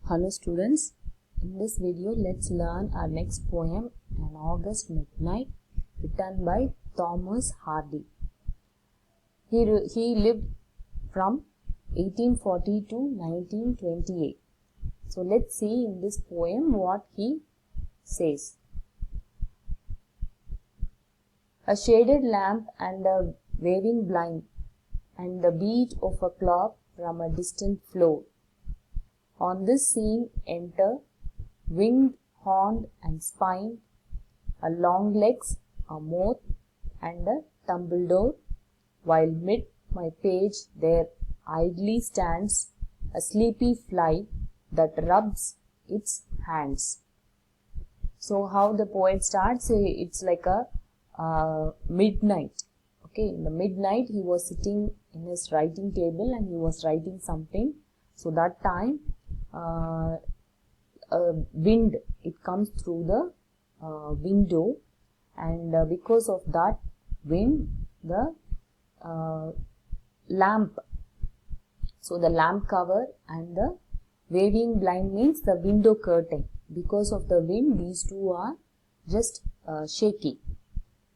Hello students, in this video let's learn our next poem, An August Midnight, written by Thomas Hardy. He lived from 1840 to 1928. So let's see in this poem what he says. A shaded lamp and a waving blind, and the beat of a clock from a distant floor. On this scene enter, winged, horned and spined, a long legs, a moth and a tumbledore, while mid my page there idly stands a sleepy fly that rubs its hands. So how the poet starts, it's like a midnight. Okay, in the midnight he was sitting in his writing table and he was writing something. So that time wind, it comes through the window, and because of that wind the lamp, so the lamp cover and the waving blind means the window curtain, because of the wind these two are just shaky.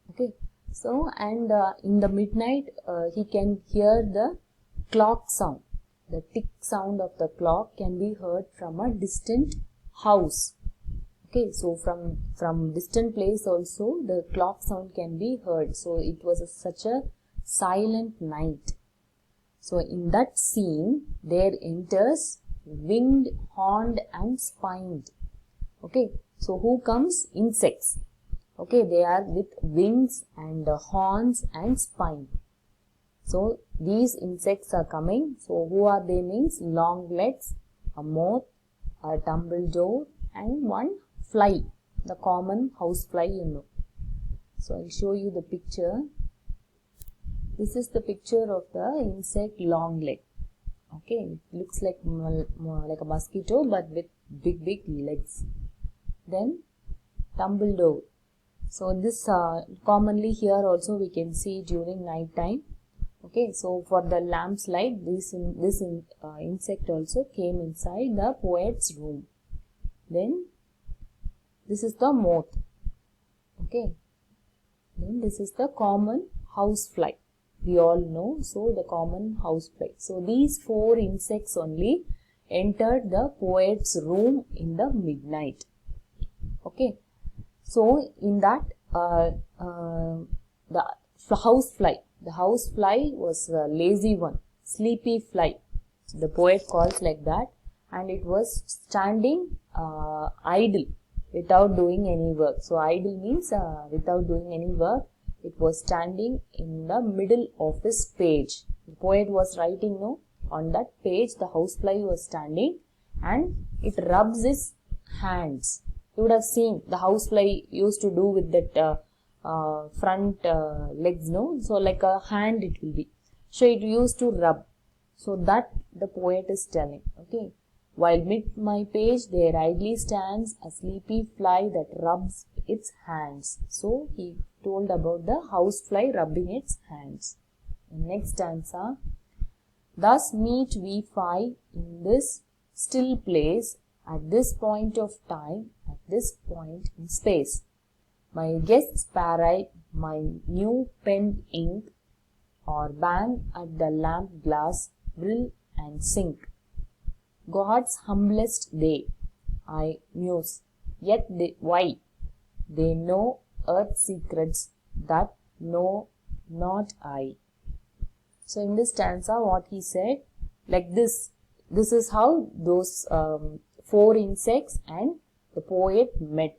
Okay, so and in the midnight he can hear the clock sound. The tick sound of the clock can be heard from a distant house. Okay, so from distant place also the clock sound can be heard. So it was such a silent night. So in that scene there enters winged, horned and spined. Okay, so who comes? Insects. Okay, they are with wings and horns and spine. So these insects are coming. So who are they means long legs, a moth, a tumbledore and one fly, the common house fly, you know. So I'll show you the picture. This is the picture of the insect long leg. Okay, it looks like a mosquito but with big legs. Then tumbledore. So this commonly here also we can see during night time. Okay, so for the lamp's light, this insect also came inside the poet's room. Then this is the moth. Okay, then this is the common housefly. We all know, so the common housefly. So these four insects only entered the poet's room in the midnight. Okay, so in that the housefly. The housefly was a lazy one, sleepy fly. The poet calls like that, and it was standing idle without doing any work. So idle means without doing any work. It was standing in the middle of his page. The poet was writing, no, on that page the housefly was standing and it rubs his hands. You would have seen the housefly used to do with that front legs, no? So like a hand it will be. So it used to rub. So that the poet is telling. Okay. While mid my page there idly stands a sleepy fly that rubs its hands. So he told about the housefly rubbing its hands. The next stanza. Thus meet we five in this still place, at this point of time, at this point in space. My guests parade my new penned ink, or bang at the lamp glass, brill and sink. God's humblest they, I muse, yet why? They know earth's secrets that know not I. So in this stanza what he said, like this is how those four insects and the poet met.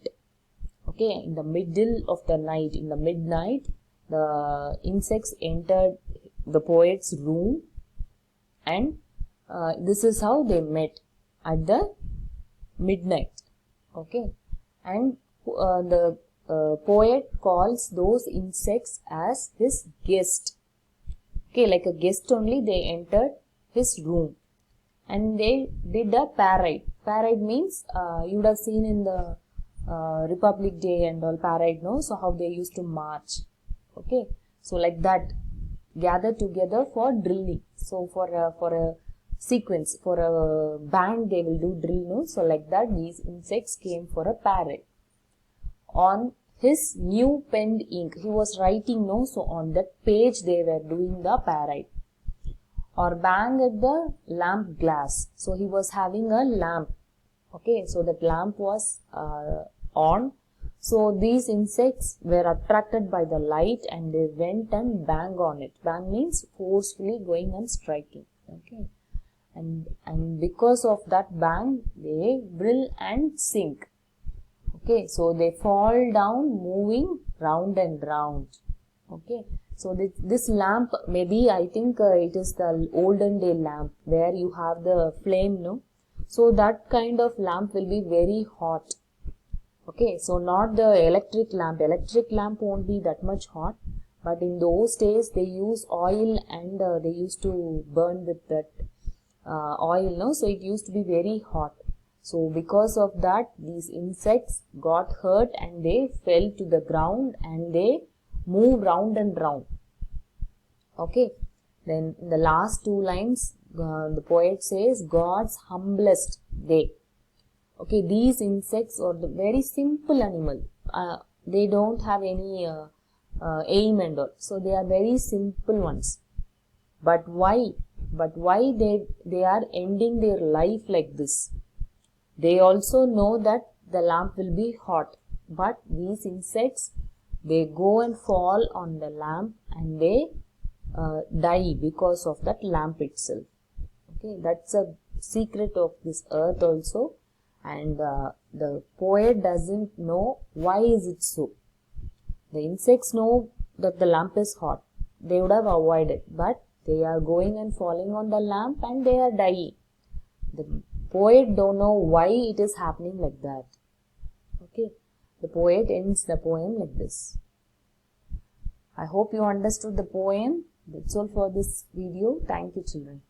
Okay, in the middle of the night, in the midnight, the insects entered the poet's room, and this is how they met at the midnight. Okay, and the poet calls those insects as his guest. Okay, like a guest only they entered his room, and they did a parade. Parade means you would have seen in the Republic Day and all parade, no? So how they used to march. Okay, so like that, gather together for drilling. So for a sequence. For a band they will do drill, no? So like that these insects came for a parrot. On his new penned ink, he was writing, no? So on that page they were doing the parrot. Or bang at the lamp glass. So he was having a lamp. Okay, so that lamp was on. So these insects were attracted by the light and they went and bang on it. Bang means forcefully going and striking. Okay, and because of that bang, they drill and sink. Okay, so they fall down, moving round and round. Okay, so this lamp, maybe I think it is the olden day lamp where you have the flame, no? So that kind of lamp will be very hot. Okay, so not the electric lamp. Electric lamp won't be that much hot, but in those days they use oil and they used to burn with that oil, no? So it used to be very hot. So because of that, these insects got hurt and they fell to the ground and they move round and round. Okay, then in the last two lines, the poet says, God's humblest they. Okay, these insects are the very simple animal. They don't have any aim and all. So they are very simple ones. But why? But why they are ending their life like this? They also know that the lamp will be hot. But these insects, they go and fall on the lamp and they die because of that lamp itself. Okay, that's a secret of this earth also. And the poet doesn't know why is it so. The insects know that the lamp is hot. They would have avoided, but they are going and falling on the lamp and they are dying. The poet don't know why it is happening like that. Okay, the poet ends the poem like this. I hope you understood the poem. That's all for this video. Thank you, children.